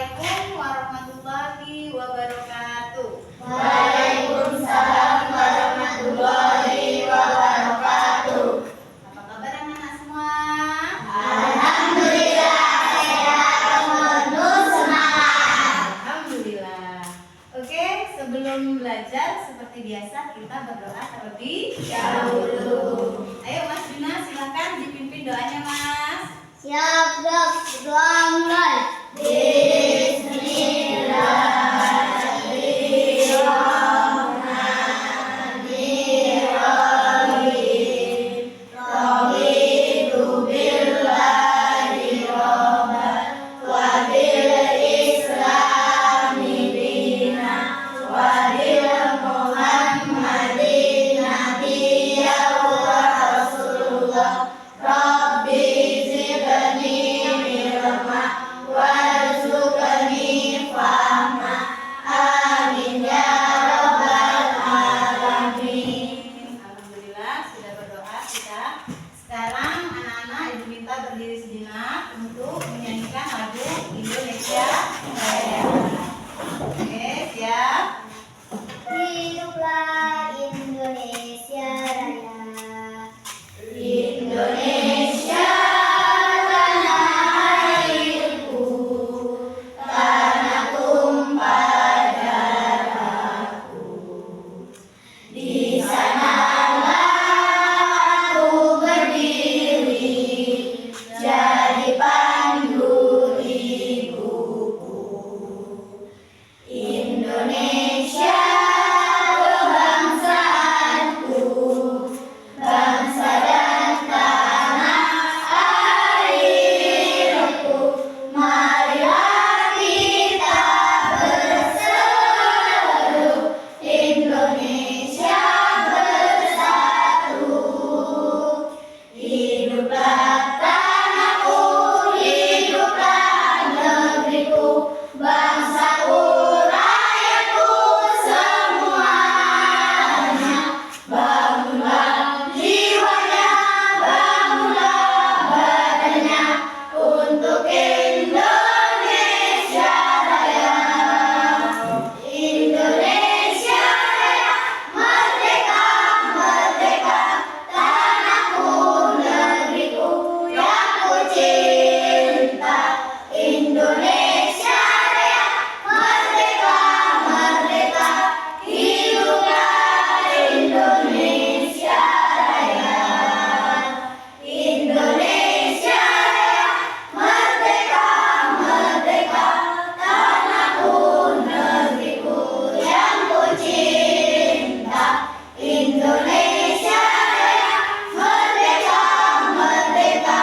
Assalamualaikum warahmatullahi wabarakatuh. Waalaikumsalam warahmatullahi wabarakatuh. Apa kabar anak-anak semua? Alhamdulillah sehat, penuh semangat. Alhamdulillah. Oke, sebelum belajar seperti biasa kita berdoa terlebih dahulu. Ayo Mas Juna, silakan dipimpin doanya Mas. Siap, Dok. Doa mulai. Alhamdulillah sudah berdoa kita. Sekarang anak-anak ibu minta berdiri sejenak untuk menyanyikan lagu Indonesia Raya. Oke, siap? Hiduplah Indonesia Raya. Indonesia tanah airku, tanah tumpah darahku. Di sanalah aku berdiri, jadi pandu ibuku. Indonesia kebangsaanku, bangsa dan tanah airku. Marilah kita berseru, Indonesia bersatu. Hiduplah tanahku, hiduplah negeriku, bangsaku, rakyatku semuanya. Bangunlah jiwanya, bangunlah badannya untuk Indonesia Raya. Indonesia Raya, merdeka, merdeka, tanahku, negeriku yang ku cinta. Indonesia Raya, merdeka, merdeka, hiduplah Indonesia Raya. Indonesia Raya, merdeka, merdeka, tanahku, negeriku yang ku cinta. Indonesia Raya, merdeka, merdeka,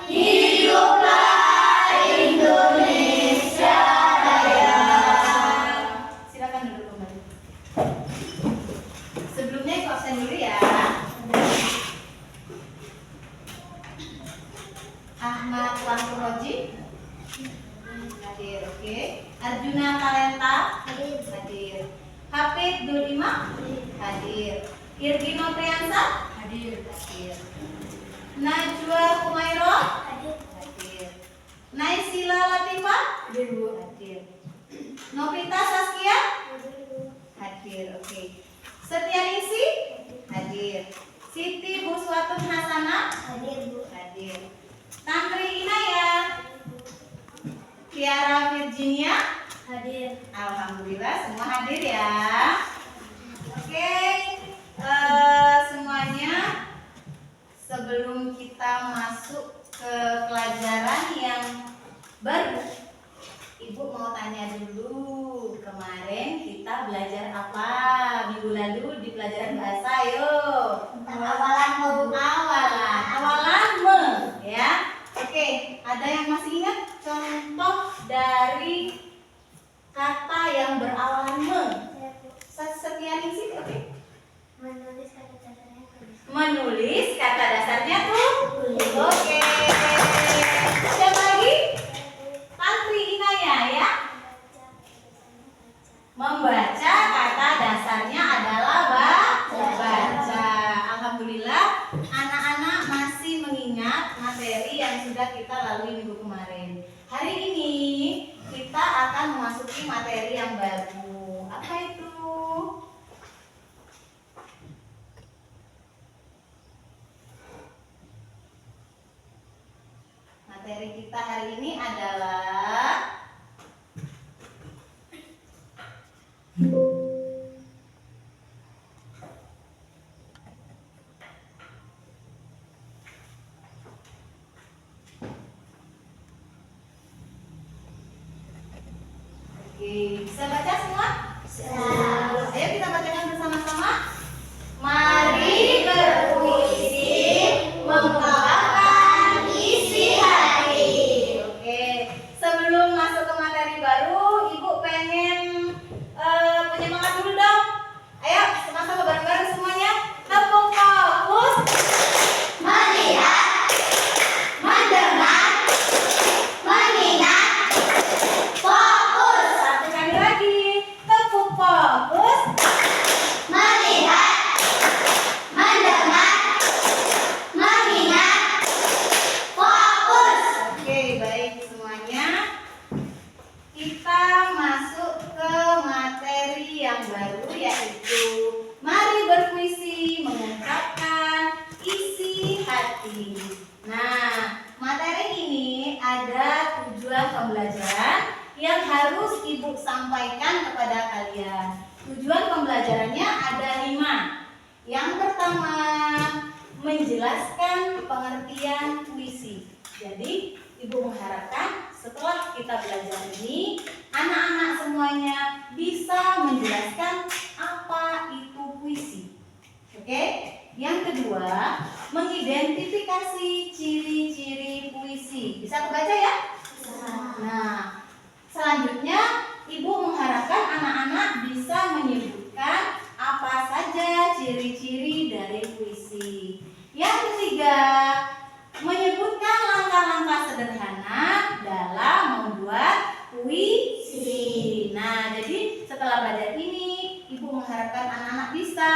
hiduplah Indonesia Raya. Silakan duduk kembali. Sebelumnya ikut absen dulu ya. Ahmad Wahroji hadir, oke. Arjuna Talenta hadir. Hafid Dulima hadir. Irgino Triansa hadir. Najwa Kumairo hadir. Naisila Latifa hadir. Novita Saskia hadir, oke. Setianingsi hadir. Siti Buswatun Hasanah hadir. Tantri Inayah, Tiara Virginia Hadir. alhamdulillah semua hadir ya. Oke, semuanya sebelum kita masuk ke pelajaran yang baru, Ibu mau tanya dulu, kemarin kita belajar apa minggu lalu di pelajaran bahasa? Yuk. Awalan Awalan me, ya. Oke, ada yang masih ingat contoh dari kata yang berawalan me? Setianingsih, oke. menulis kata dasarnya Menulis kata dasarnya tuh. Oke. Siapa lagi? Tantri Inayah ya. Membaca kata dasarnya adalah baca. Alhamdulillah anak-anak masih mengingat materi yang sudah kita lalui minggu kemarin. Hari ini kita akan memasuki materi yang baru. Apa itu? Materi kita hari ini adalah Oke, bisa baca semua? Ayo kita bacakan bersama-sama. Mari berpuisi mengungkapkan isi hati. Oke, sebelum masuk ke materi baru, Ibu pengen penyemangat dulu dong. Ayo, sama-sama bareng-bareng semuanya. Tepuk fokus. Melihat, mendengar, mengingat, fokus. Satu kali lagi. Tepuk fokus. Melihat, mendengar, mengingat, fokus. Oke, baik semuanya. Kita masuk ke materi yang baru, yaitu mari berpuisi mengungkapkan isi hati. Nah, materi ini ada tujuan pembelajaran yang harus Ibu sampaikan kepada kalian. Tujuan pembelajarannya ada 5. Yang pertama, menjelaskan pengertian puisi. Jadi, Ibu mengharapkan setelah kita belajar ini, anak-anak semuanya bisa menjelaskan apa itu puisi. Oke? Yang kedua, mengidentifikasi ciri-ciri puisi. Bisa kebaca ya? Nah, selanjutnya Ibu mengharapkan anak-anak bisa menyebutkan apa saja ciri-ciri dari puisi. Yang ketiga, menyebutkan langkah-langkah sederhana dalam membuat puisi. Nah, jadi setelah belajar ini, Ibu mengharapkan anak-anak bisa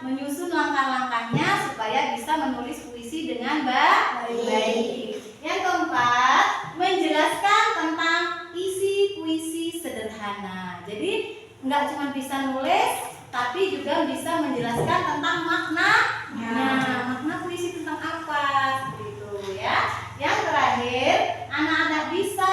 menyusun langkah-langkahnya supaya bisa menulis puisi dengan baik. Yang keempat, menjelaskan tentang isi puisi sederhana. Jadi nggak cuma bisa nulis, tapi juga bisa menjelaskan tentang maknanya. Makna puisi tentang apa? Seperti itu ya. Yang terakhir, anak-anak bisa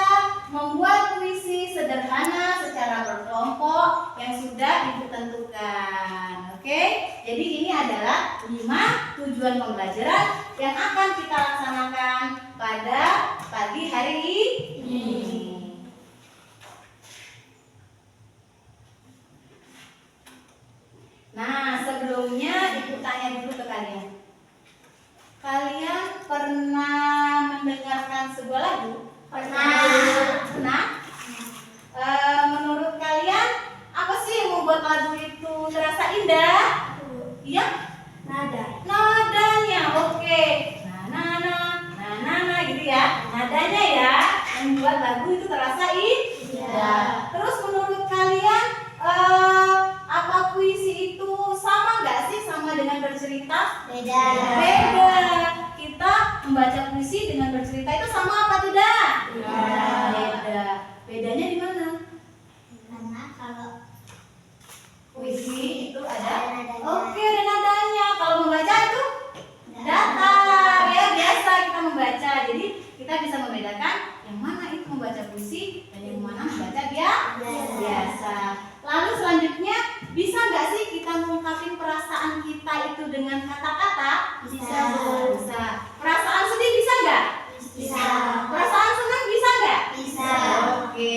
membuat puisi sederhana secara berkelompok yang sudah Ibu tentukan. Oke? Jadi ini adalah 5 tujuan pembelajaran yang akan kita laksanakan pada pagi hari ini. Nah, sebelumnya Ibu tanya dulu ke kalian. Kalian pernah mendengarkan sebuah lagu? Pernah? Menurut kalian, apa sih yang membuat lagu itu terasa indah? Iya? Nadanya, oke. Nah, gitu ya. Nadanya ya, yang membuat lagu itu terasa indah. Terus menurut kalian, apa puisi itu sama nggak sih sama dengan bercerita? Beda. Kita membaca puisi dengan bercerita itu sama apa tidak? Beda. Bedanya di mana? Karena kalau Puisi itu ada nadanya. Oke, ada nadanya. Kalau membaca itu datar ya, biasa kita membaca. Jadi kita bisa membedakan yang mana itu membaca puisi dan yang mana membaca biasa. Lalu selanjutnya, bisa nggak sih kita mengungkapin perasaan kita itu dengan kata-kata? Bisa. Perasaan sedih bisa nggak? Bisa. Perasaan senang bisa nggak? Bisa. Oke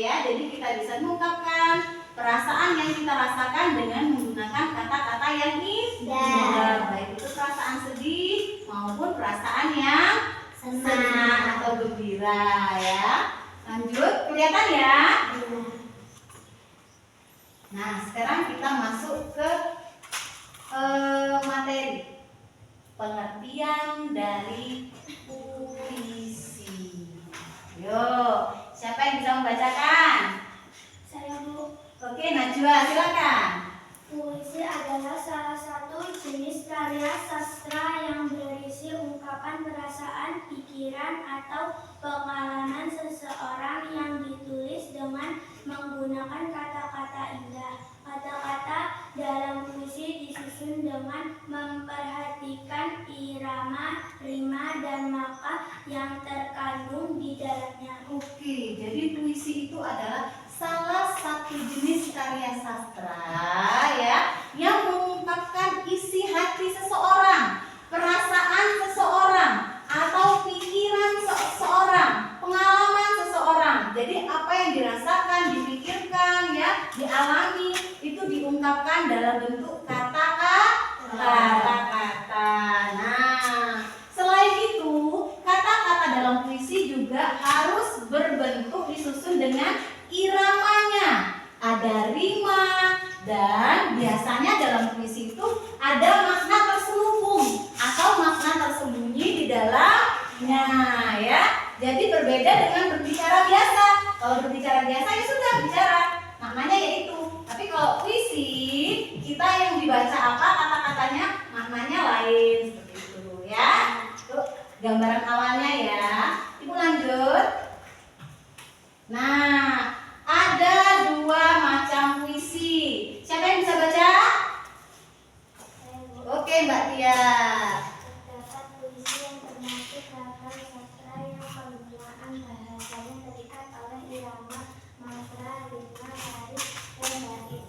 ya, jadi kita bisa mengungkapkan perasaan yang kita rasakan dengan menggunakan kata-kata yang indah. Baik itu perasaan sedih maupun perasaan yang senang atau gembira ya. Lanjut, kelihatan ya? Nah, sekarang kita masuk ke materi pengertian dari puisi. Yo, siapa yang bisa membacakan? Saya Bu. Oke, Najwa, silakan. Puisi adalah salah satu jenis karya sastra yang berisi ungkapan perasaan, pikiran, atau pengalaman seseorang yang ditulis dengan menggunakan itu adalah salah satu jenis karya sastra ya yang mengungkapkan isi hati seseorang, perasaan seseorang, atau pikiran seseorang, pengalaman seseorang. Jadi apa yang dirasakan, dipikirkan ya, dialami itu diungkapkan dalam bentuk kata-kata. Nah, selain itu, kata-kata dalam puisi juga harus berbentuk disusun dengan iramanya. Ada rima dan biasanya dalam puisi itu ada makna terselubung atau makna tersembunyi di dalamnya ya. Jadi berbeda dengan berbicara biasa. Kalau berbicara biasa ya sudah bicara, maknanya yaitu. Tapi kalau puisi kita yang dibaca apa kata-katanya, maknanya lain seperti itu ya. Tuh gambaran awalnya ya. Ibu lanjut. Nah, ada 2 macam puisi. Siapa yang bisa baca? Oke, Mbak Tia. Terdapat puisi yang termasuk karya sastra yang penggunaan bahasanya terikat oleh irama, matra, rima, baris, dan bait.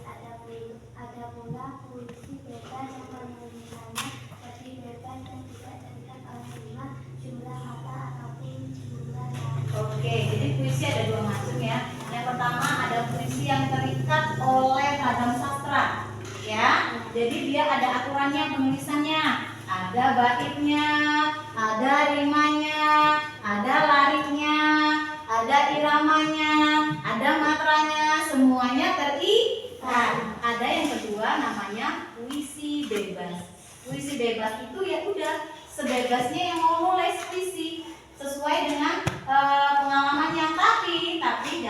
Ada pula puisi bebas yang penulisannya lebih bebas dan tidak terikat oleh rima, jumlah kata ataupun jumlah nada. Oke, jadi puisi ada 2 macam ya. Yang pertama ada puisi yang terikat oleh ragam sastra, ya. Jadi dia ada aturannya penulisannya, ada baitnya, ada rimanya, ada lariknya, ada iramanya, ada matranya, semuanya terikat. Ada yang kedua namanya puisi bebas. Puisi bebas itu ya udah sebebasnya yang mau nulis puisi sesuai dengan pengalamannya, tapi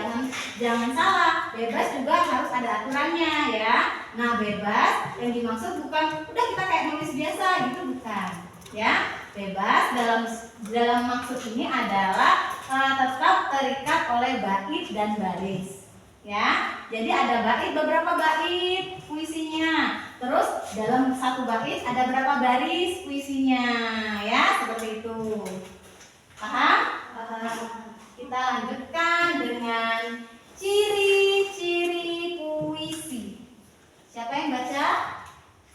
jangan salah, bebas juga harus ada aturannya ya. Nah, bebas yang dimaksud bukan udah kita kayak nulis biasa gitu, bukan ya. Bebas dalam maksud ini adalah tetap terikat oleh bait dan baris ya. Jadi ada bait, beberapa bait puisinya, terus dalam satu bait ada berapa baris puisinya ya, seperti itu. Paham? Kita lanjutkan dengan ciri-ciri puisi. Siapa yang baca?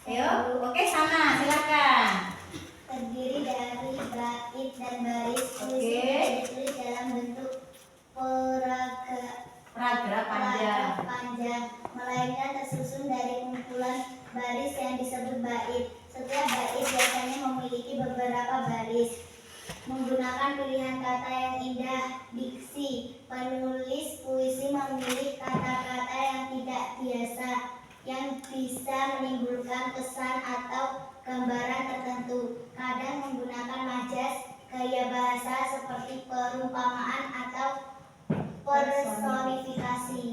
Ayo, oke sana, silakan. Terdiri dari bait dan baris. Puisi Oke. ditulis dalam bentuk Paragraf panjang. melainkan tersusun dari kumpulan baris yang disebut bait. Setiap bait biasanya memiliki beberapa baris. Menggunakan pilihan kata yang indah, diksi, penulis puisi memilih kata-kata yang tidak biasa, yang bisa menimbulkan kesan atau gambaran tertentu. Kadang menggunakan majas, gaya bahasa seperti perumpamaan atau personifikasi.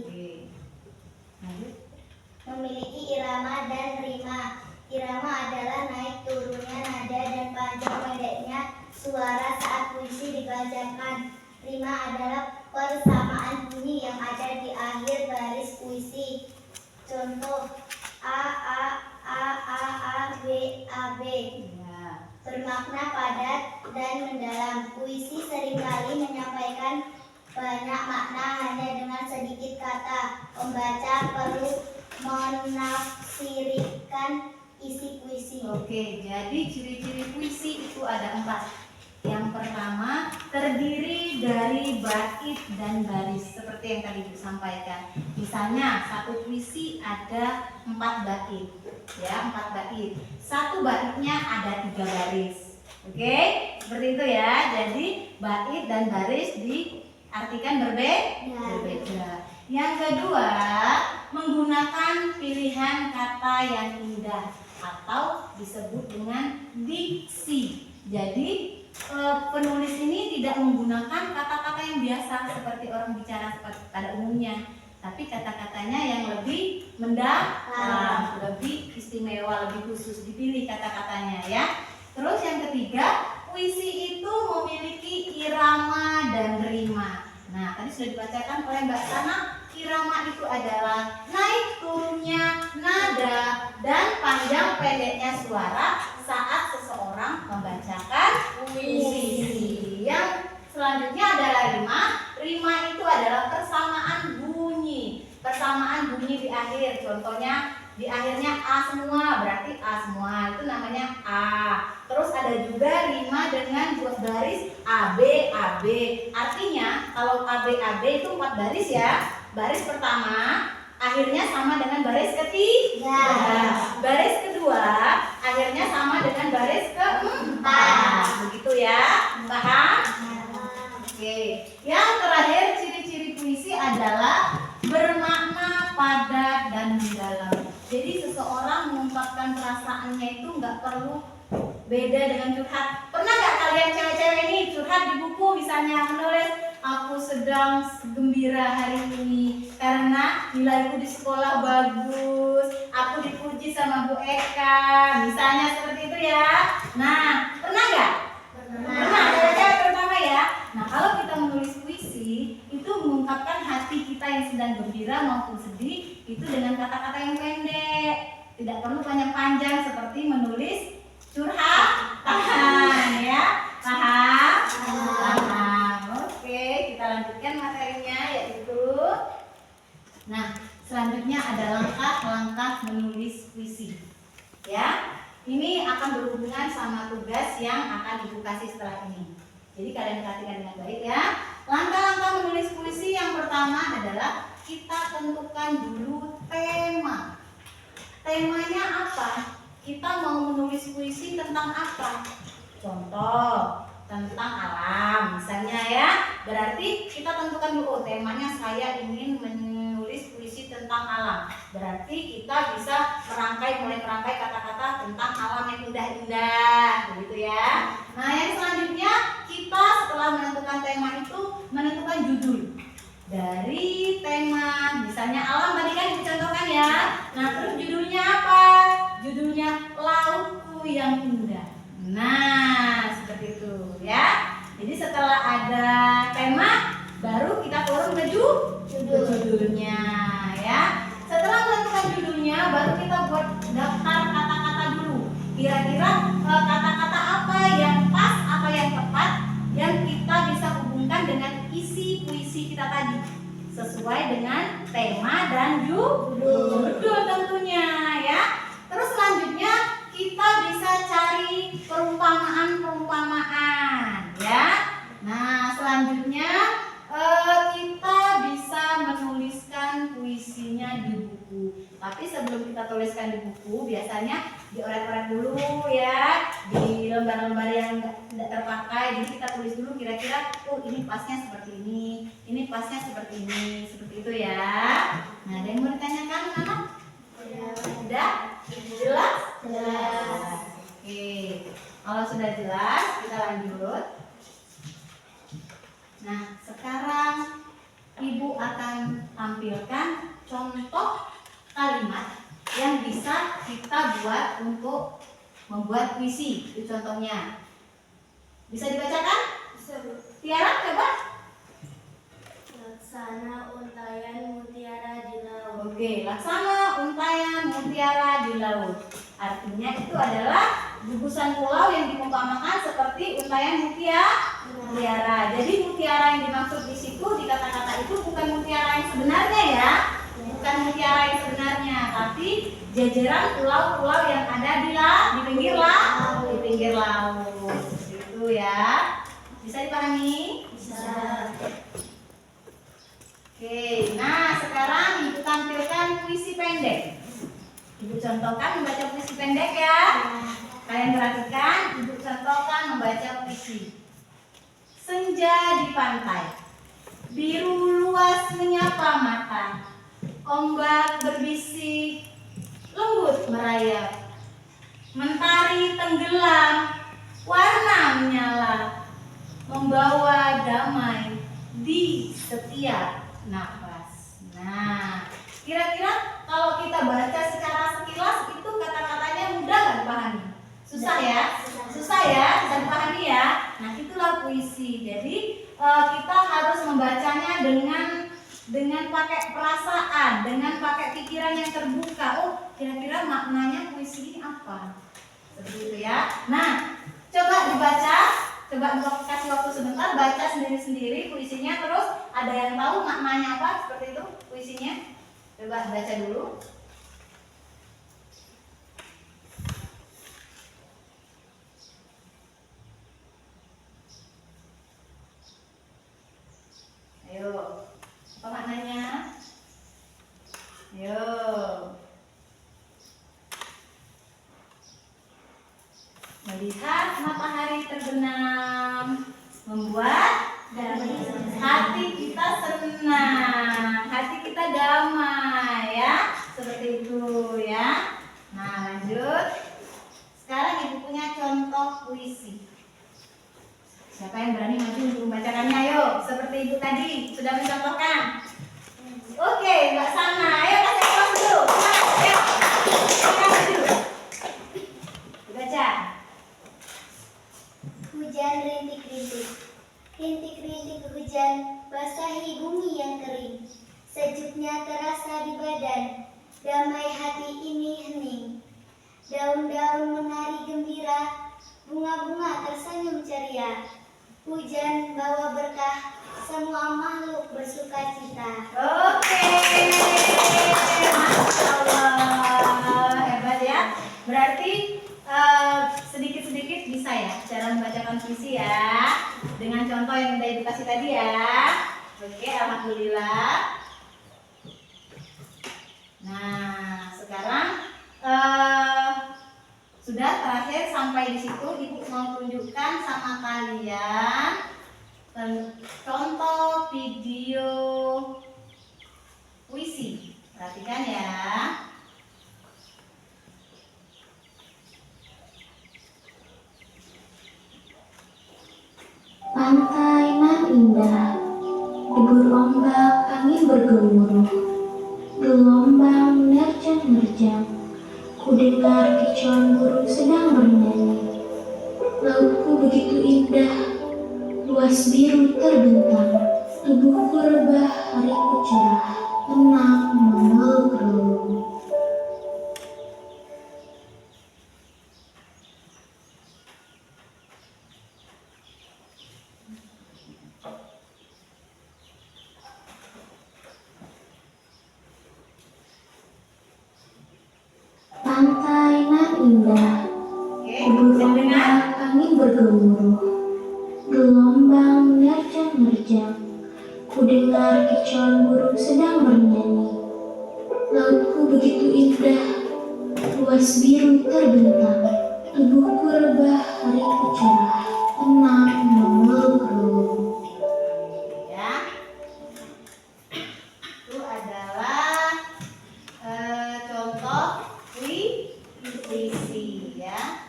Memiliki irama dan rima. Irama adalah naik turunnya nada dan panjang pendeknya suara saat puisi dibacakan. Rima adalah persamaan bunyi yang ada di akhir baris puisi. Contoh A A A A A B A B. Bermakna padat dan mendalam. Puisi seringkali menyampaikan banyak makna hanya dengan sedikit kata. Pembaca perlu menafsirkan isi puisi. Oke, jadi ciri-ciri puisi itu ada 4. Yang pertama, terdiri dari bait dan baris seperti yang tadi Ibu sampaikan. Misalnya satu puisi ada 4 bait, ya 4 bait. Satu baitnya ada 3 baris. Oke, seperti itu ya. Jadi bait dan baris diartikan berbeda. Yang kedua, menggunakan pilihan kata yang indah atau disebut dengan diksi. Jadi penulis ini tidak menggunakan kata-kata yang biasa seperti orang bicara pada umumnya, tapi kata-katanya yang lebih mendalam, lebih istimewa, lebih khusus, dipilih kata-katanya ya. Terus yang ketiga, puisi itu memiliki irama dan rima. Nah, tadi sudah dibacakan oleh Mbak Sana. Irama itu adalah naik turunnya nada dan panjang pendeknya suara saat seseorang membacakan puisi. Yang selanjutnya adalah rima. Rima itu adalah persamaan akhir. Contohnya di akhirnya A semua, berarti A semua. Itu namanya A. Terus ada juga rima dengan dua baris AB, AB. Artinya kalau AB, AB itu 4 baris ya. Baris pertama akhirnya sama dengan baris ketiga. Baris kedua akhirnya sama dengan baris keempat. Begitu ya. Paham? Oke. Yang terakhir ciri-ciri puisi adalah bermakna, padat, dan mendalam. Jadi seseorang mengungkapkan perasaannya itu nggak perlu beda dengan curhat. Pernah nggak kalian cewek-cewek ini curhat di buku, misalnya menulis aku sedang gembira hari ini karena nilaiku di sekolah bagus, aku dipuji sama Bu Eka, misalnya seperti itu ya. Nah, pernah nggak? Pernah, cewek-cewek terutama ya. Nah, kalau kita menulis puisi itu mengungkapkan hati kita yang sedang gembira maupun sedih itu dengan kata-kata yang pendek, tidak perlu panjang-panjang seperti menulis curhatan ya. Paham? Paham. Oke, kita lanjutkan materinya yaitu nah, selanjutnya ada langkah-langkah menulis puisi. Ya. Ini akan berhubungan sama tugas yang akan Ibu kasih setelah ini. Jadi kalian perhatikan dengan baik ya. Langkah-langkah menulis puisi yang pertama adalah kita tentukan dulu tema. Temanya apa? Kita mau menulis puisi tentang apa? Contoh, tentang alam misalnya ya. Berarti kita tentukan dulu, temanya saya ingin menulis puisi tentang alam. Berarti kita bisa mulai merangkai kata-kata tentang alam yang indah-indah, begitu ya. Nah, yang selanjutnya kita setelah menentukan tema itu menentukan judul dari tema, misalnya alam tadi kan dicontohkan ya. Nah, terus judulnya apa? Judulnya Lautku yang Indah. Nah, seperti itu ya. Jadi setelah ada tema, baru kita turun ke judulnya ya. Setelah menentukan judulnya, baru kita buat daftar kata-kata dulu. Kira-kira kata-kata apa yang pas atau yang tepat yang kita bisa hubungkan dengan isi puisi kita tadi, sesuai dengan tema dan judul tentunya ya. Terus selanjutnya kita bisa cari perumpamaan ya. Nah, selanjutnya kita bisa menuliskan puisinya di buku. Tapi sebelum kita tuliskan di buku, biasanya dioret-oret dulu ya, di lembar-lembar yang tidak terpakai. Jadi kita tulis dulu kira-kira, oh ini pasnya seperti ini pasnya seperti ini, seperti itu ya. Nah, ada yang mau ditanyakan, anak? Sudah? Jelas? Jelas. Oke. Kalau sudah jelas, kita lanjut. Nah, sekarang Ibu akan tampilkan contoh kalimat yang bisa kita buat untuk membuat puisi. Itu contohnya. Bisa dibacakan? Bisa, Bu. Tiara, coba. Laksana untayan mutiara di laut. Oke, laksana untayan mutiara di laut. Artinya itu adalah gugusan pulau yang diumpamakan seperti untayan mutiara. Jadi mutiara yang dimaksud di situ di kata-kata itu bukan mutiara yang sebenarnya ya, bukan mutiara yang sebenarnya, tapi jajaran pulau-pulau yang ada di pinggir laut. Itu ya. Bisa dipahami? Bisa. Oke, nah sekarang Ibu tampilkan puisi pendek. Ibu contohkan membaca puisi pendek ya. Kalian perhatikan, Ibu contohkan membaca puisi. Senja di pantai, biru luas menyapa mata, ombak berbisik, lembut merayap, mentari tenggelam, warna menyala, membawa damai di setiap nafas. Nah, kira-kira kalau kita baca secara sekilas itu kata-katanya mudah nggak dipahami? Susah ya? Susah ya? Bisa dipahami ya? Nah, itulah puisi. Jadi kita harus membacanya dengan pakai perasaan, dengan pakai pikiran yang terbuka. Oh, kira-kira maknanya puisi ini apa? Seperti itu ya. Nah, coba dibaca. Coba kasih waktu sebentar, baca sendiri-sendiri puisinya. Terus ada yang tahu maknanya apa? Seperti itu puisinya. Coba baca dulu. Ayo, apa maknanya? Ayo. Melihat matahari terbenam membuat hati kita senang, hati kita damai ya, seperti itu ya. Nah, lanjut. Sekarang ibu punya contoh puisi. Siapa yang berani maju untuk membacakannya? Ayo, seperti ibu tadi sudah mencontohkan. Oke, Mbak Sana, ayo kasih kelas dulu. Ayo, maju. Baca. Hujan rintik-rintik. Rintik-rintik hujan basahi bumi yang kering. Sejuknya terasa di badan, damai hati ini hening. Daun-daun menari gembira, bunga-bunga tersenyum ceria. Hujan bawa berkah, semua makhluk bersuka cita. Oke, Masya Allah, hebat ya. Berarti sedikit-sedikit bisa ya cara membacakan puisi ya, dengan contoh yang udah ibu kasih tadi ya. Oke, alhamdulillah. Nah, sekarang sudah terakhir sampai di situ, ibu mau tunjukkan sama kalian contoh video puisi. Perhatikan ya. Pantai nan indah, debur ombak angin bergemuruh, gelombang menerjang-nerjang, ku dengar kicauan burung sedang bernyanyi. Lautku begitu indah, luas biru terbentang, tubuhku rebah, hariku cerah, tenang memeluk relung. Pantai nan indah, Oke, debur bisa dengar? ombak angin bergemuruh, gelombang menerjang-nerjang, ku dengar kicauan burung sedang bernyanyi. Lautku begitu indah, luas biru terbentang, tubuhku rebah, hariku cerah, tenang memeluk relung. Ya, itu adalah contoh puisi ya.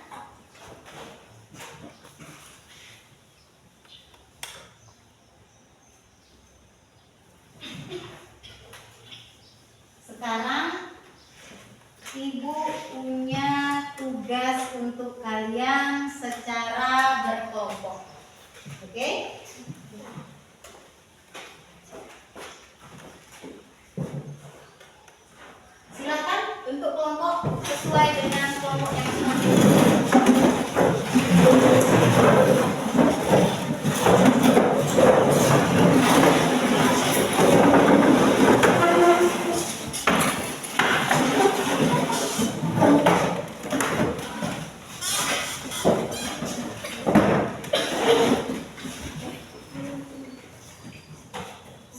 Sekarang ibu punya tugas untuk kalian secara berkelompok. Oke? Silakan untuk kelompok sesuai dengan kelompok yang masing-masing.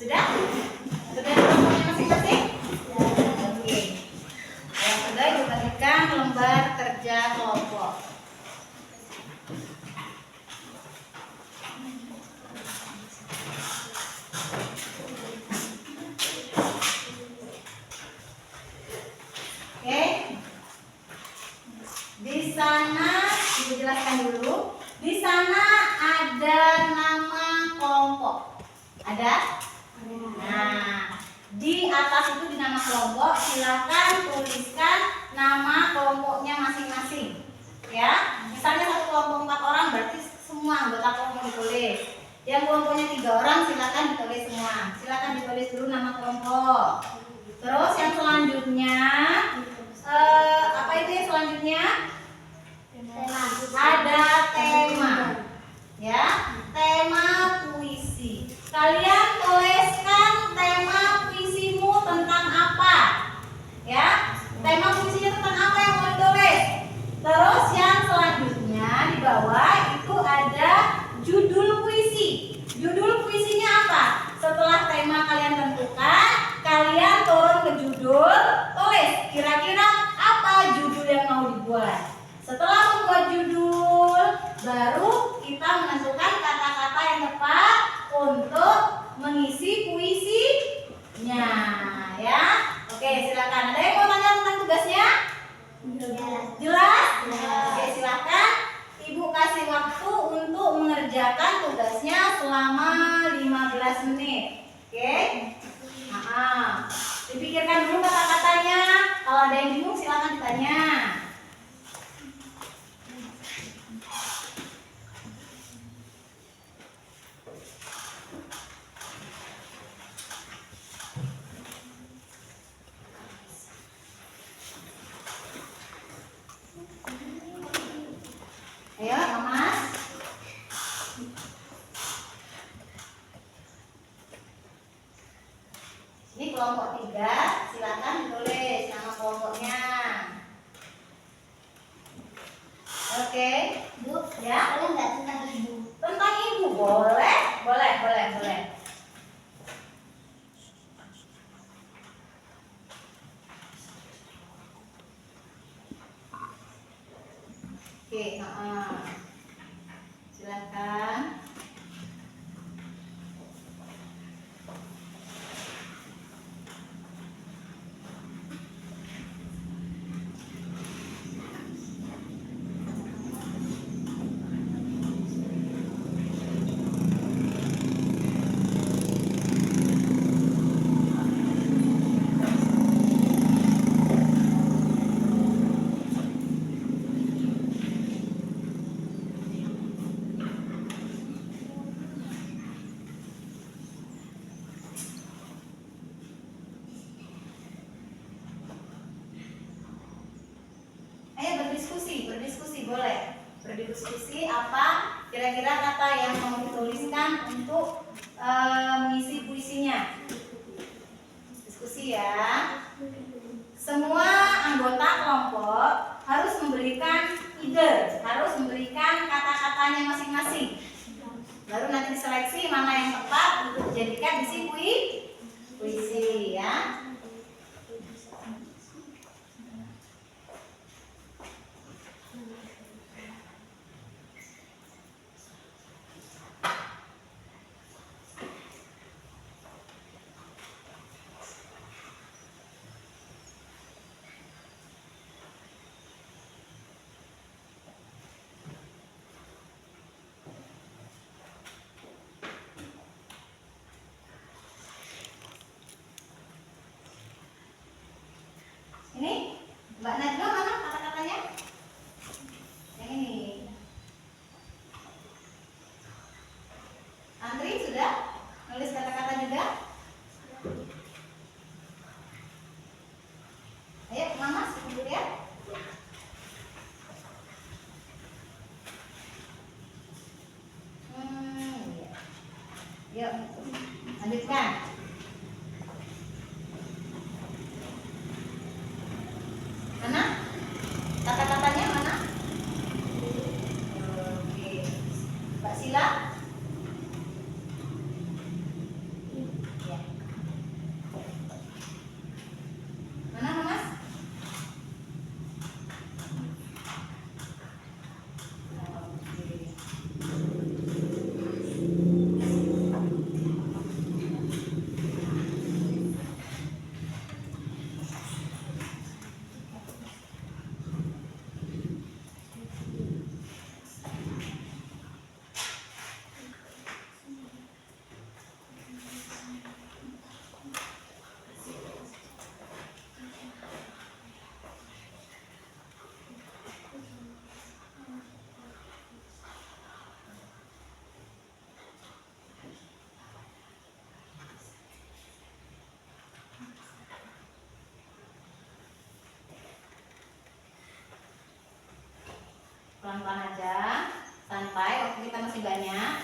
Sudah? Sudah di kelompoknya masing-masing? Oke. Yang sudah ibu bagikan lembar kerja kelompok. Oke. Di sana ibu jelaskan dulu. Di sana ada nama kelompok. Ada? Nah, di atas itu di nama kelompok silakan tuliskan nama kelompoknya masing-masing. Ya, misalnya satu kelompok 4 orang berarti semua anggota kelompok ditulis. Yang kelompoknya 3 orang silakan ditulis semua. Silakan ditulis dulu nama kelompok. Terus yang selanjutnya apa itu yang selanjutnya? Ada tema. Ya, tema puisi. Kalian tuliskan tema puisimu tentang apa? Ini kelompok 3, silakan ditulis nama kelompoknya. Oke, Bu, ya. boleh nggak tentang ibu? Tentang ibu boleh, boleh. Oke, silakan. Ayo berdiskusi boleh. Berdiskusi apa kira-kira kata yang mau dituliskan untuk mengisi puisinya. Diskusi ya. Semua anggota kelompok harus memberikan ide, harus memberikan kata-katanya masing-masing. Baru nanti diseleksi mana yang tepat untuk dijadikan isi puisi ya. Ini Mbak Najwa mana kata-katanya? Yang ini. Andri sudah nulis kata-kata juga? Ayo Mama sebut ya. Iya. Yuk lanjutkan. Mana? Kata-katanya mana? Oke. Mbak Sila? Ya. Mana Mas? Oke. Pelan-pelan aja, santai, waktu kita masih banyak.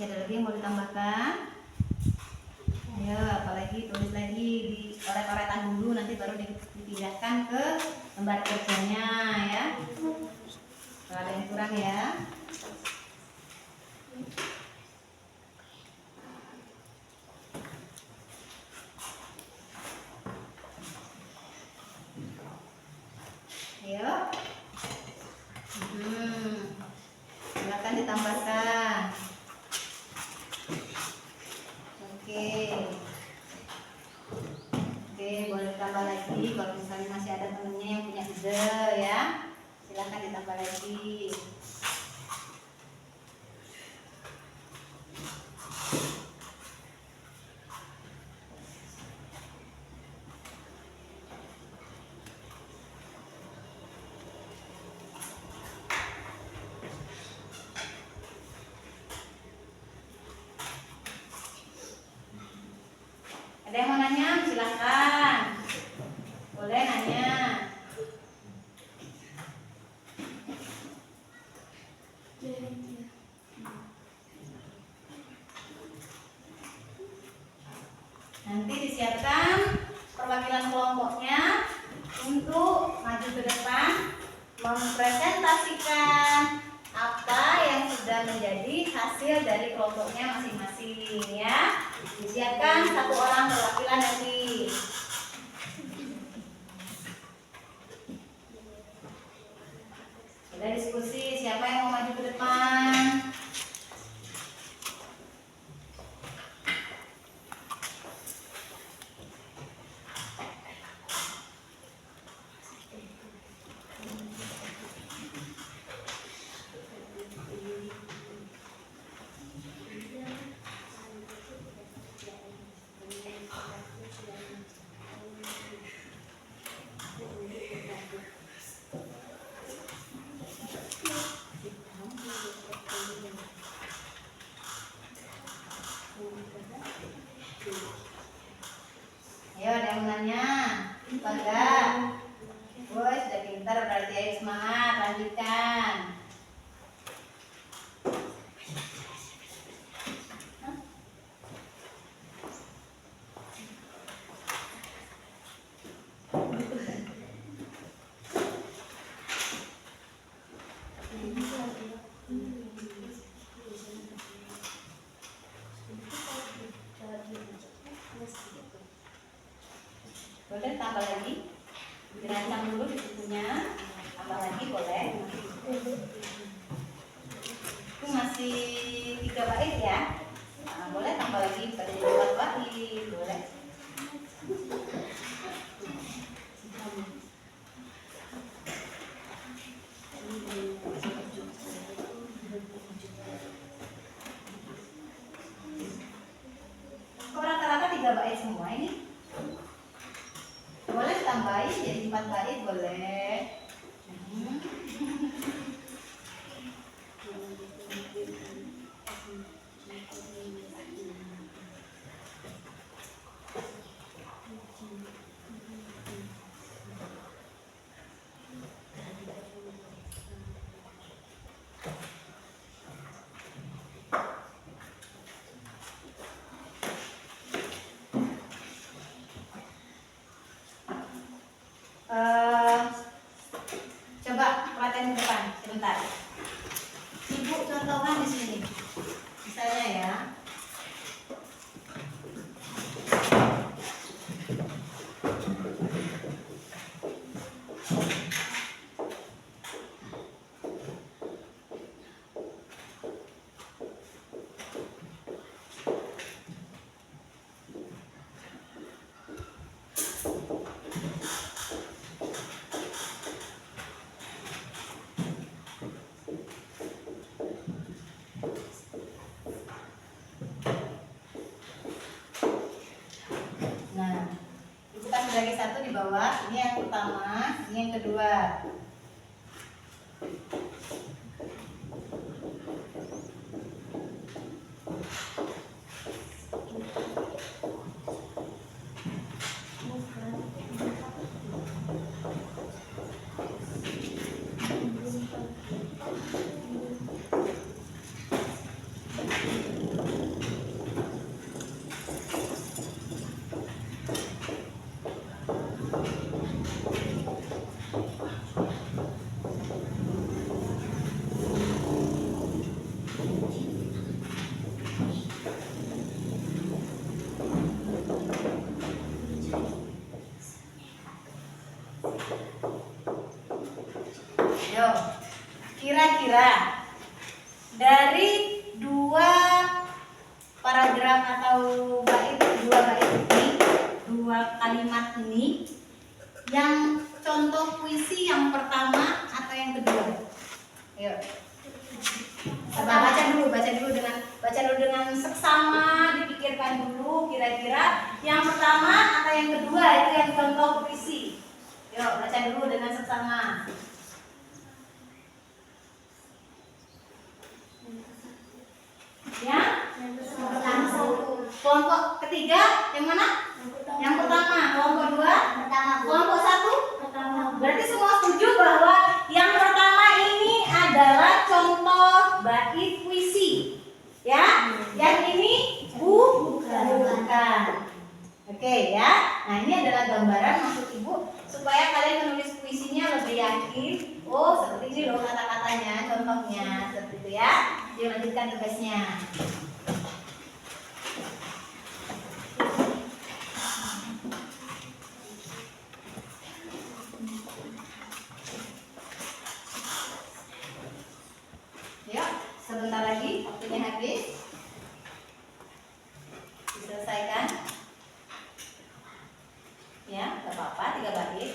Masih ada lagi yang mau ditambahkan? Ayo, apalagi tulis lagi, dicoret-coretan dulu, nanti baru dipindahkan ke lembar kerjanya ya. Kalau ada yang kurang ya. Ayo. Silakan ditambahkan. Oke, boleh ditambah lagi kalau misalnya masih ada temennya yang punya ide ya. Silakan ditambah lagi. Ada yang mau nanya? Silakan. Boleh nanya. Nanti disiapkan perwakilan kelompoknya untuk maju ke depan mempresentasikan apa yang sudah menjadi hasil dari kelompoknya masing-masing ya. Disiapkan satu orang perwakilan nanti. Kita diskusi siapa yang mau maju ke depan. Ayo, ada yang nanya? Bangga. Woi, sudah pintar berarti. Ayo semangat, lanjutkan. Boleh tambah lagi, dirancang dulu di bukunya, tambah lagi boleh. Itu masih 3 bait ya. Nah, boleh tambah lagi pada 4 bait, boleh. Kok rata-rata 3 bait semua ini? Boleh tambahin jadi 4 bait boleh. Coba perhatian ke depan sebentar. Ibu contohkan di sini. Misalnya ya. Nah, itu kan sebagai satu di bawah. Ini yang pertama, ini yang kedua. Yo, kira-kira dari dua paragraf atau dua bait ini, dua kalimat ini, yang contoh puisi yang pertama atau yang kedua? Ayo. Baca dulu dengan seksama, dipikirkan dulu kira-kira yang pertama atau yang kedua itu yang contoh puisi. Yuk, baca dulu dengan seksama. Ya? Kelompok ketiga yang mana? Yang pertama. Kelompok dua? Kelompok satu? Berarti semua setuju bahwa yang pertama ini adalah contoh bait puisi. Ya? Yang ini bukan. Oke ya. Nah, ini adalah gambaran maksud Ibu supaya kalian menulis puisinya lebih yakin. Oh, seperti ini loh kata-katanya, contohnya seperti itu ya. Dilanjutkan tugasnya. Yuk, sebentar lagi waktunya habis. Diselesaikan. Ya, nggak apa-apa, 3 bait.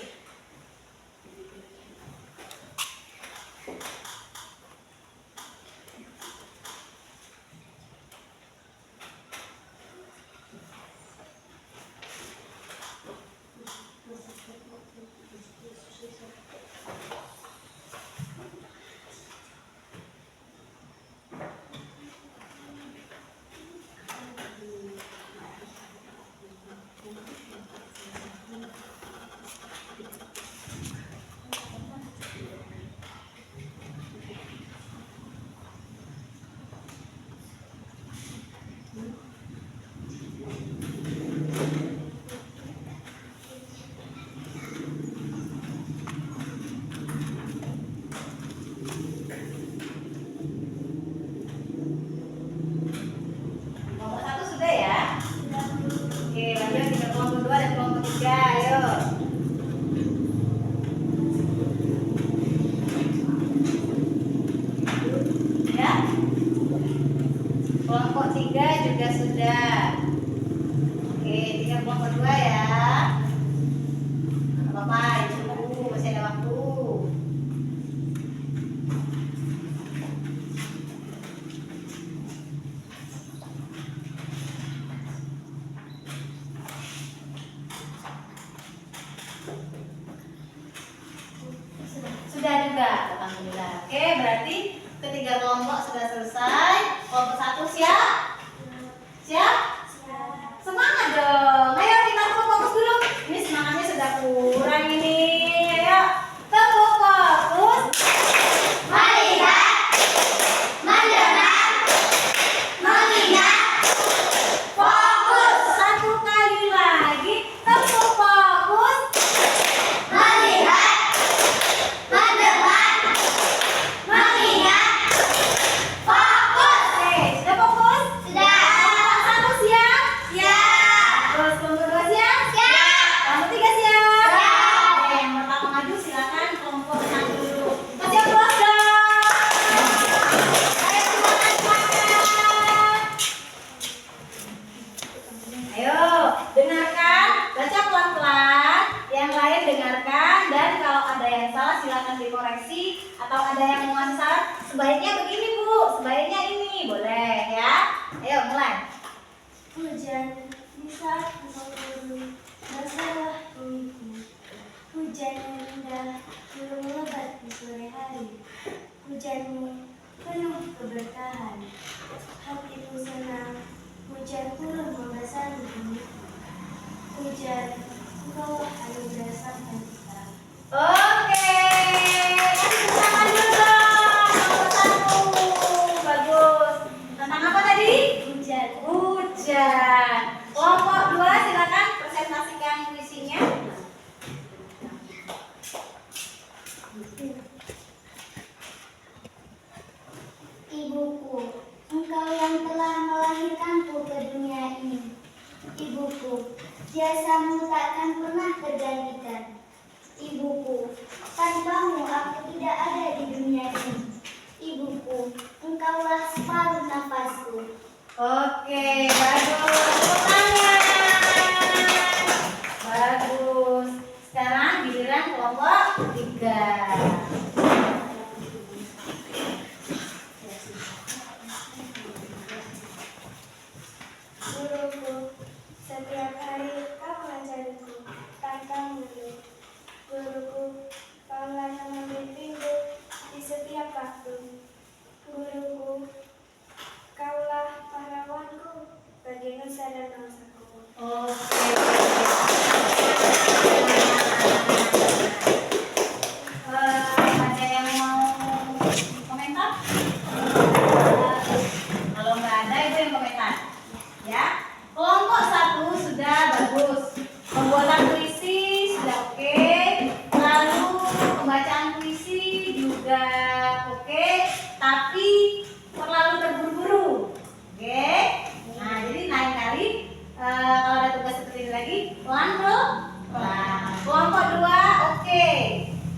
Kelompok satu sudah ya? Oke, lanjut ke kelompok 2 dan kelompok 3. Ayo. Ya? Kelompok 3 juga sudah. Oke, tinggal kelompok 2 ya. Gak apa-apa, ditunggu, masih ada waktu. Sudah juga, alhamdulillah. Oke, berarti ketiga kelompok sudah selesai. Kelompok 1 siap? Siap? Semangat dong. Ayo kita tepuk fokus dulu. Ini semangatnya sudah kurang ini. Ayo, tepuk fokus. Melihat, mendengar, mengingat, fokus. Satu kali lagi, tepuk fokus. Melihat, mendengar, mengingat, fokus. Oke, sudah fokus? Sudah. Kelompok 1 siap? Siap. Terus kelompok 2 siap? Siap. Kelompok 3 siap? Siap. Oke, yang pertama maju silakan kelompok 1 dulu. Kasih applause dong. Ayo semangat, semangat. Ayo, dengarkan, baca pelan-pelan. Yang lain dengarkan, dan kalau ada yang salah silakan dikoreksi, atau ada yang mau ngasih saran, sebaiknya begini Bu, sebaiknya ini, boleh ya. Ayo mulai. Hujan bisa menurun masalah minggu. Hujan yang indah belum lebat di sore hari. Hujanmu penuh keberkahan. Hatiku senang. Hujan turun membasahi bumi. Hujan, engkau anugerah sang pencipta. Oke, kasih tangan dulu dong. Nomor 1, bagus. Tentang apa tadi? Hujan. Hujan. Kelompok 2 silakan presentasi. Ibuku, tanpamu aku tidak ada di dunia ini. Ibuku, engkaulah separuh nafasku. Oke, bagus. Tangan. Bagus. Sekarang giliran kelompok 3. Guruku, setiap hari kau mengajariku tanpa mengeluh. Guruku, kaulah yang membimbingku di setiap waktu. Guruku, kaulah pahlawanku bagi nusa dan bangsaku. Oke. Ada yang mau komentar? Kalau nggak ada, ibu yang komentar. Ya. Kelompok 1 sudah bagus. Pembuatan puisi sudah oke. Lalu pembacaan puisi juga oke. Tapi terlalu terburu-buru. Oke. Nah, jadi lain kali kalau ada tugas seperti ini lagi, pelan-pelan. Kelompok 2 oke.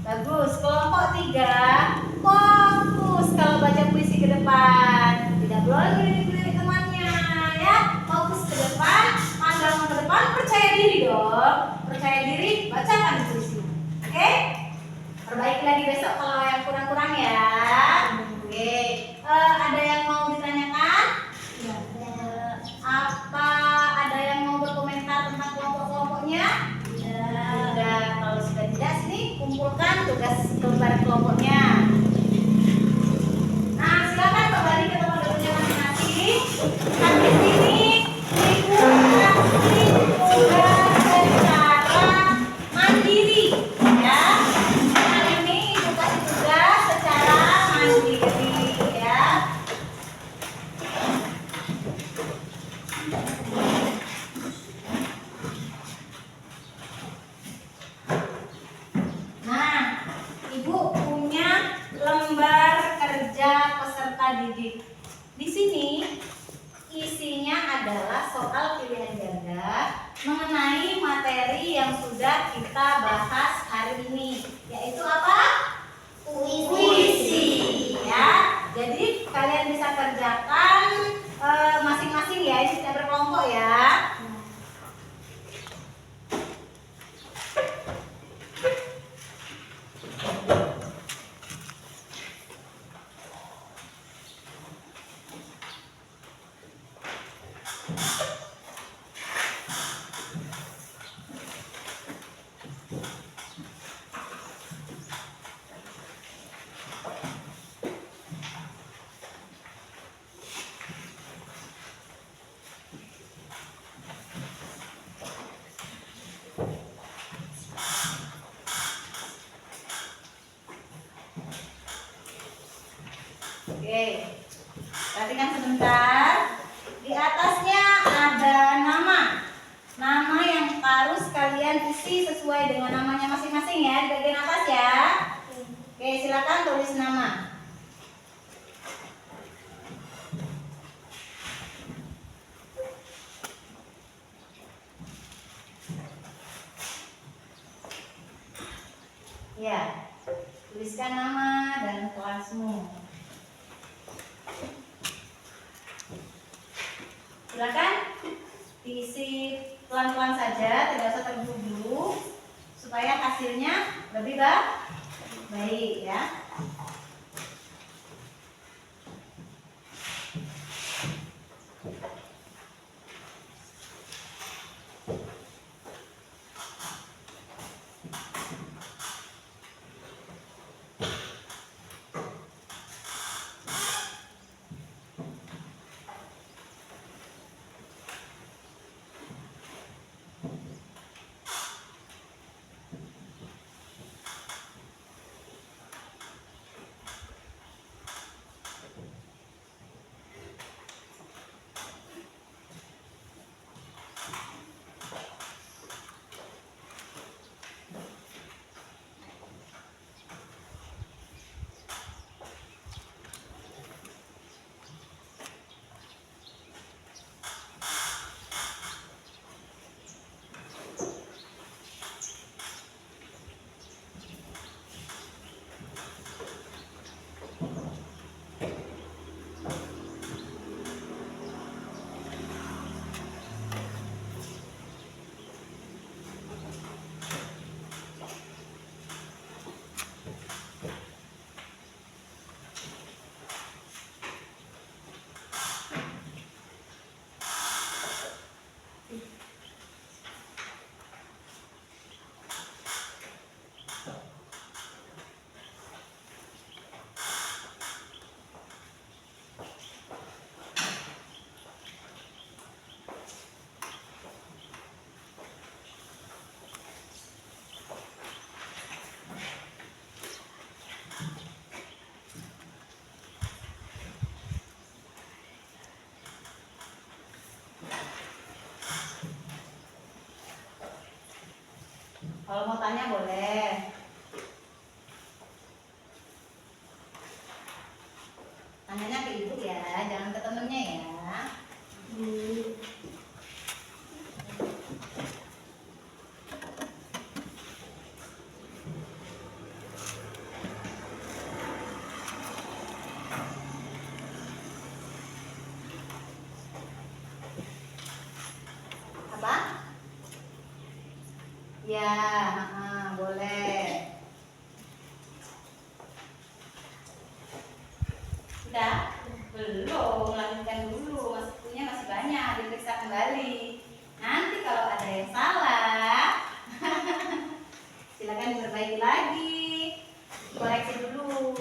Bagus. Kelompok 3 fokus kalau baca puisi ke depan. Tidak boleh ngelirik-ngelirik temannya ya. Fokus ke depan, pandang ke depan, percaya diri dong. Percaya diri, bacakan puisi. Oke? Perbaiki lagi besok kalau yang kurang-kurang ya. Oke. Ada yang mau ditanyakan? Apa ada yang mau berkomentar tentang kelompok-kelompoknya? Sudah. Kalau sudah tidak, sini kumpulkan tugas lembar kelompoknya. Nah, silakan kembali ke tempat duduknya masing-masing. Habis ini ibu kasih tugas secara mandiri, ya. Nah, ini ibu kasih tugas secara mandiri, ya. Nah, ibu punya lembar kerja peserta didik. Di sini isinya adalah soal pilihan ganda mengenai materi yang sudah kita bahas hari ini, yaitu apa? Puisi, ya. Jadi kalian bisa kerjakan masing-masing ya, ini tidak berkelompok ya. Oke, perhatikan sebentar. Di atasnya ada nama. Nama yang harus kalian isi sesuai dengan namanya masing-masing ya, di bagian atas ya. Oke, silakan tulis nama. Ya, tuliskan nama dan kelasmu. Silakan diisi pelan-pelan saja, tidak usah terburu-buru supaya hasilnya lebih baik ya. Kalau mau tanya boleh. Tanyanya ke ibu ya, jangan ke temennya ya. Apa? Ya, boleh. Sudah? Belum, lanjutkan dulu. Masih banyak, diperiksa kembali. Nanti kalau ada yang salah, silakan diperbaiki lagi. Koreksi dulu.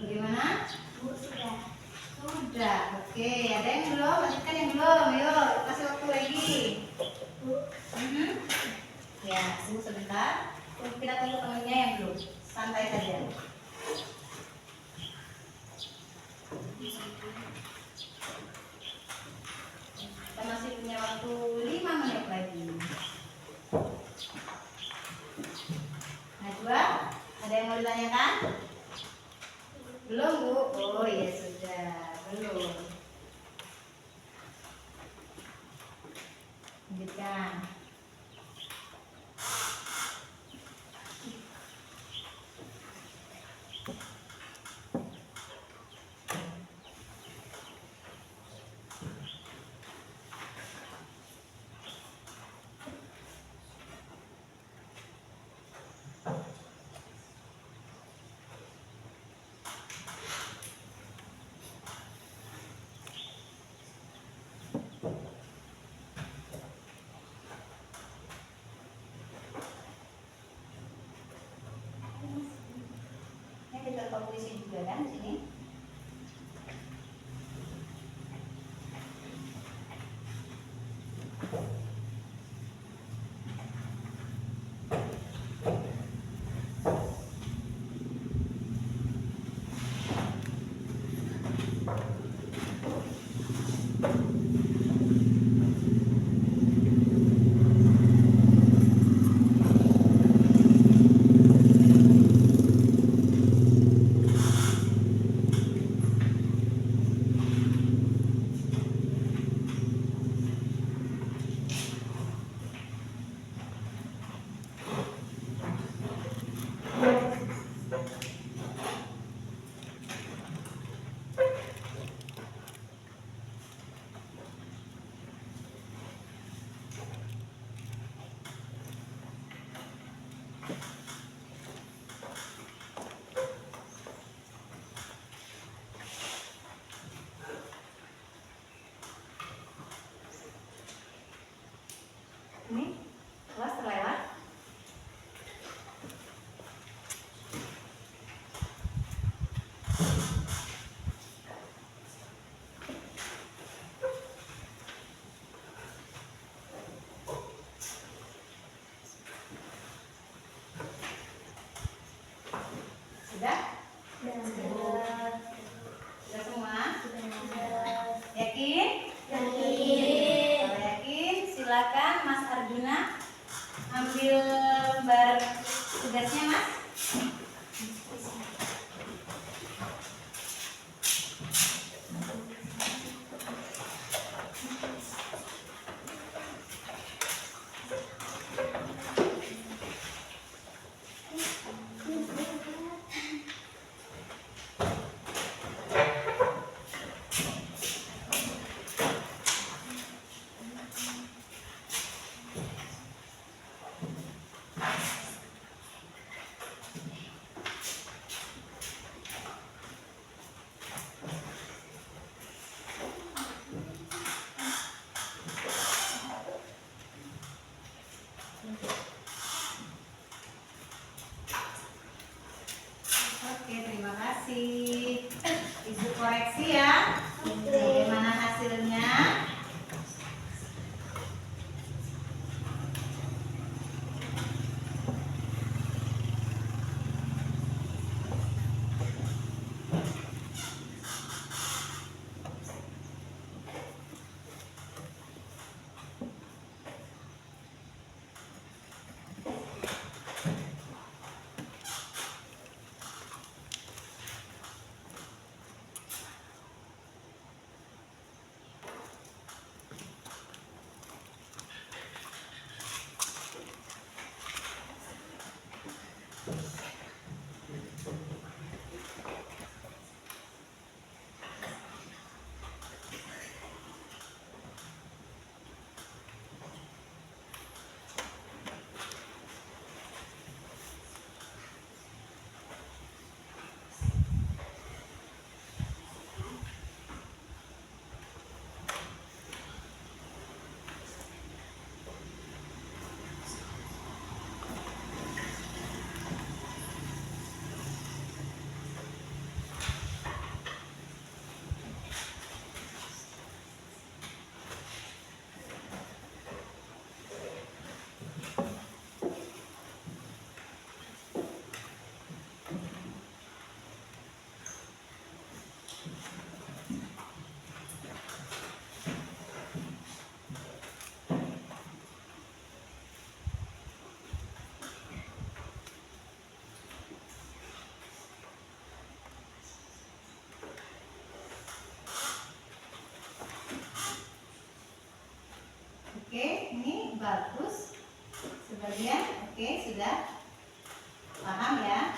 Bagaimana? Sudah. Oke, ada yang belum? Lanjutkan yang belum. Yuk, kasih waktu lagi. Ya, tunggu sebentar. Kita tunggu temennya yang belum. Santai saja. Kita masih punya waktu 5 menit lagi. Najwa, ada yang mau ditanyakan? Belum, Bu? Oh iya sudah. Belum. Lanjutkan. Kita tahu puisi juga kan di sini. kasih ibu koreksi ya. Bagaimana hasilnya? Oke, ini bagus. Sebagian, oke, sudah paham ya?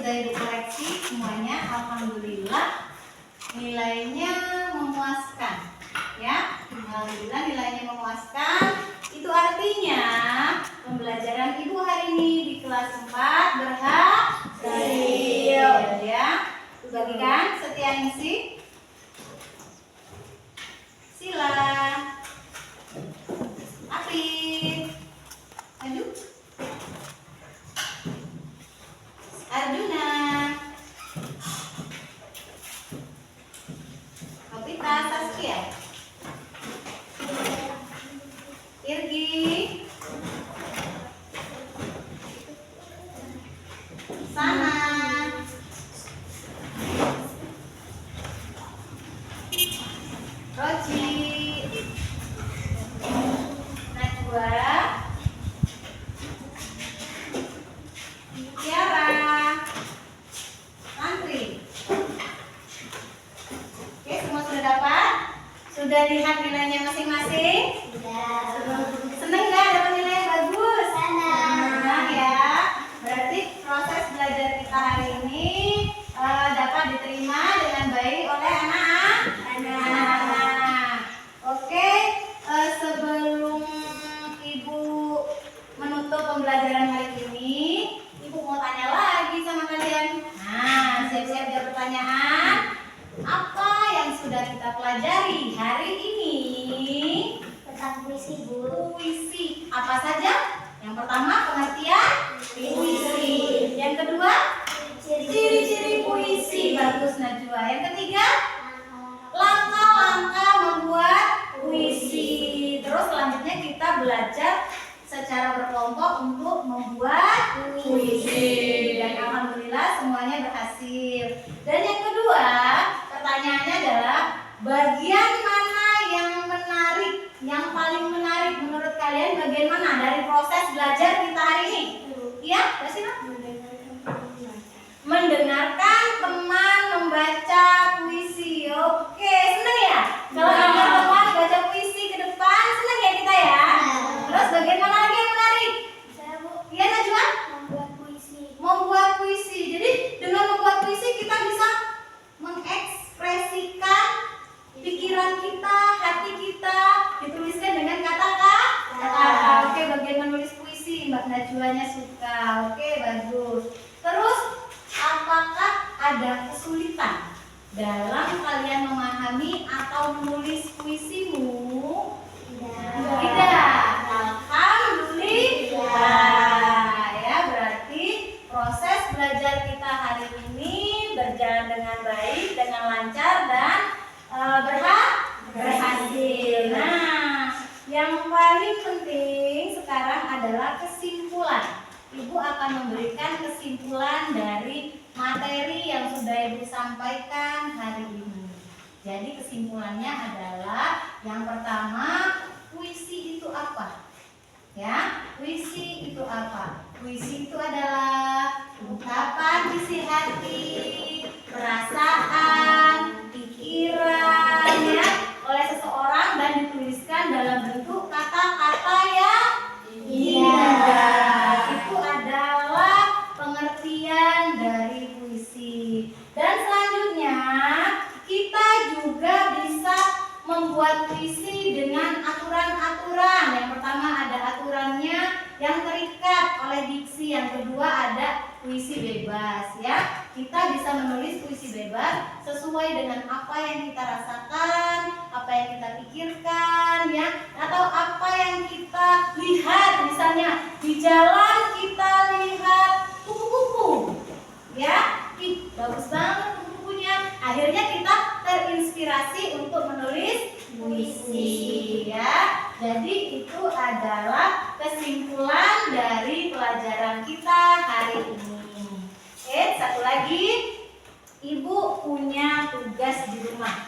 sudah Ibu koreksi semuanya, alhamdulillah nilainya memuaskan. Ya, alhamdulillah nilainya memuaskan. Itu artinya pembelajaran Ibu hari ini di kelas 4 berhasil. Ya, bagikan Setianingsih. Sila. Apif. Maju. Arjuna. Novita Saskia. Irgi. Sana. Roji. Najwa. Tiara. Antri. Oke, semua sudah dapat? Sudah lihat nilainya masing-masing? Seneng nggak dapat nilai yang bagus? Senang ya. Berarti proses belajar kita hari ini dapat diterima dengan baik oleh anak-anak. Oke, sebelum Ibu menutup pembelajaran hari ini, Ibu mau tanya lagi sama kalian. Nah, siap-siap jawab pertanyaan. Apa yang sudah kita pelajari hari ini? Tentang puisi, Bu. Puisi. Apa saja? Yang pertama, pengertian puisi. Yang kedua, ciri-ciri puisi. Bagus Najwa. Yang ketiga, langkah-langkah membuat puisi. Terus selanjutnya kita belajar secara berkelompok untuk membuat puisi. Dan alhamdulillah semuanya berhasil. Dan yang kedua, pertanyaannya adalah bagian mana yang menarik, yang paling menarik menurut kalian? Bagian mana dari proses belajar kita hari ini? Iya, Basina? Mendengarkan teman membaca puisi. Oke, seneng ya? Kalau dengar teman baca puisi ke depan, seneng ya kita ya? Terus bagian mana lagi yang menarik? Saya, Bu, Iya, Najwa? membuat puisi. Membuat puisi. Jadi dengan membuat puisi kita bisa mengekspresikan pikiran kita, hati kita, dituliskan dengan kata-kata. Oke, bagian menulis puisi Mbak Najwanya suka. Oke, bagus. Terus apakah ada kesulitan dalam kalian memahami atau menulis puisimu? Tidak. Alhamdulillah. Ya, berarti proses belajar kita hari ini berjalan dengan baik, dengan lancar dan berhasil. Nah, yang paling penting sekarang adalah kesimpulan. Ibu akan memberikan kesimpulan dari materi yang sudah Ibu sampaikan hari ini. Jadi kesimpulannya adalah yang pertama, puisi itu apa? Ya, puisi itu apa? Puisi itu adalah ungkapan isi hati, perasaan, pikiran ya oleh seseorang dan dituliskan dalam bentuk kata-kata yang indah. Itu adalah pengertian dari puisi. Dan selanjutnya kita juga bisa membuat puisi dengan aturan-aturan. Yang pertama ada aturannya yang terikat oleh diksi. Yang kedua ada puisi bebas ya. Kita bisa menulis puisi bebas sesuai dengan apa yang kita rasakan, apa yang kita pikirkan ya, atau apa yang kita lihat. Misalnya di jalan kita lihat kupu-kupu ya, ih bagus banget kupu-kupunya. Akhirnya kita terinspirasi untuk menulis puisi ya. Jadi itu adalah kesimpulan dari pelajaran kita hari ini. Satu lagi, Ibu punya tugas di rumah.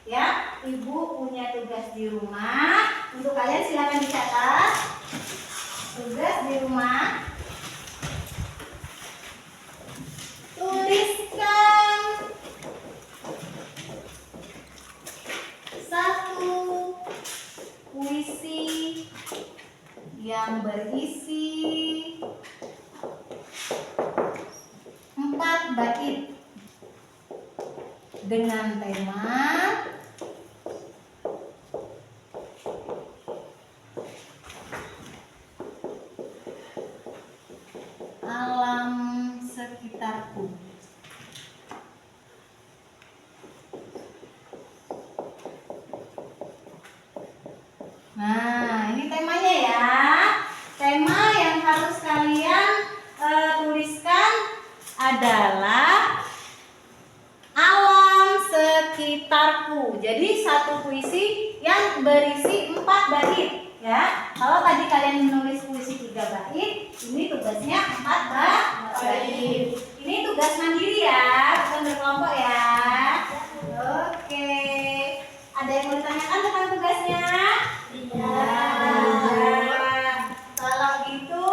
Ya, Ibu punya tugas di rumah. Untuk kalian silakan dicatat. Tugas di rumah. Tuliskan satu puisi yang berisi 4 bait dengan tema alam sekitarku. Nah, ini temanya ya. Tema yang harus kalian tuliskan adalah alam sekitarku. Jadi satu puisi yang berisi 4 bait ya. Kalau tadi kalian menulis puisi 3 bait, ini tugasnya 4 bait. Ini tugas mandiri ya, bukan berkelompok ya. Oke. Ada yang mau ditanyakan tentang tugasnya? Iya. Kalau gitu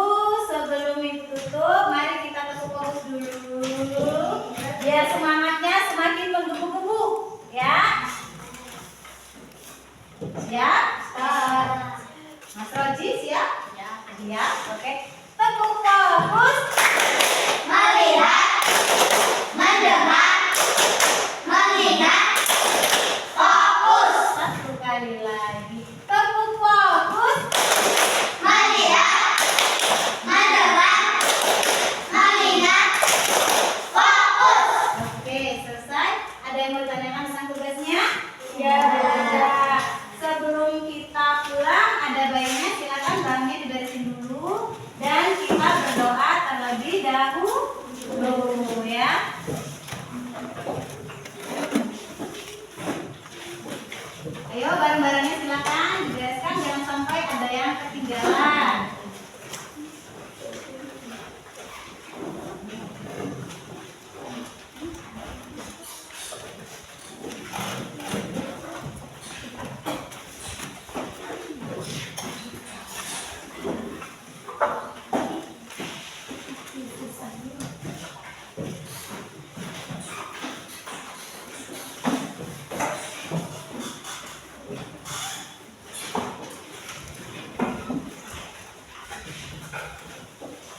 sebelum itu tutup, mari kita ketuk paus dulu. Biar semangatnya semakin menggebu-gebu, ya. Siap? Mas Roji siap? Ya. Siap. Oke. Tepuk fokus. Melihat, mendengar, mengingat, fokus. Satu kali lagi. Tepuk fokus. Melihat, mendengar, mengingat, fokus. Oke, selesai. Ada yang mau ditanyakan tentang tugasnya? Ya. Sebelum kita pulang, ada bayinya. Silakan bahannya diberesin dulu dan kita berdoa terlebih dahulu ya. Ayo barang-barangnya silakan dibereskan, jangan sampai ada yang ketinggalan.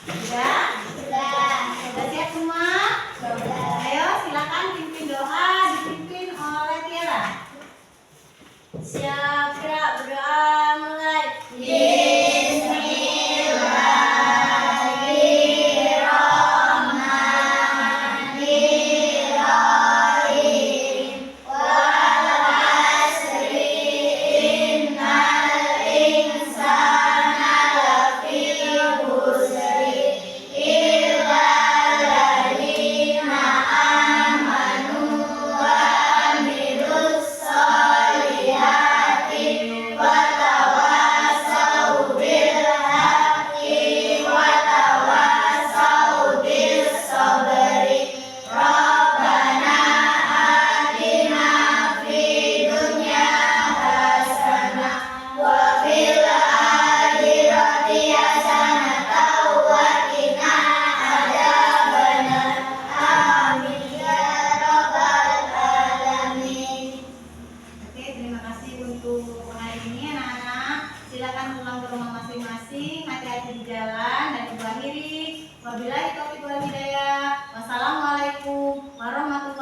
Sudah? Sudah siap semua? Ayo silakan pimpin doa, dipimpin oleh Tiara. Siap, gerak, berdoa, mulai. Oke, terima kasih untuk hari ini anak-anak. Silakan pulang ke rumah masing-masing, hati-hati di jalan dan Ibu akhiri. Wabillahi taufiq wal hidayah. Wassalamualaikum warahmatullahi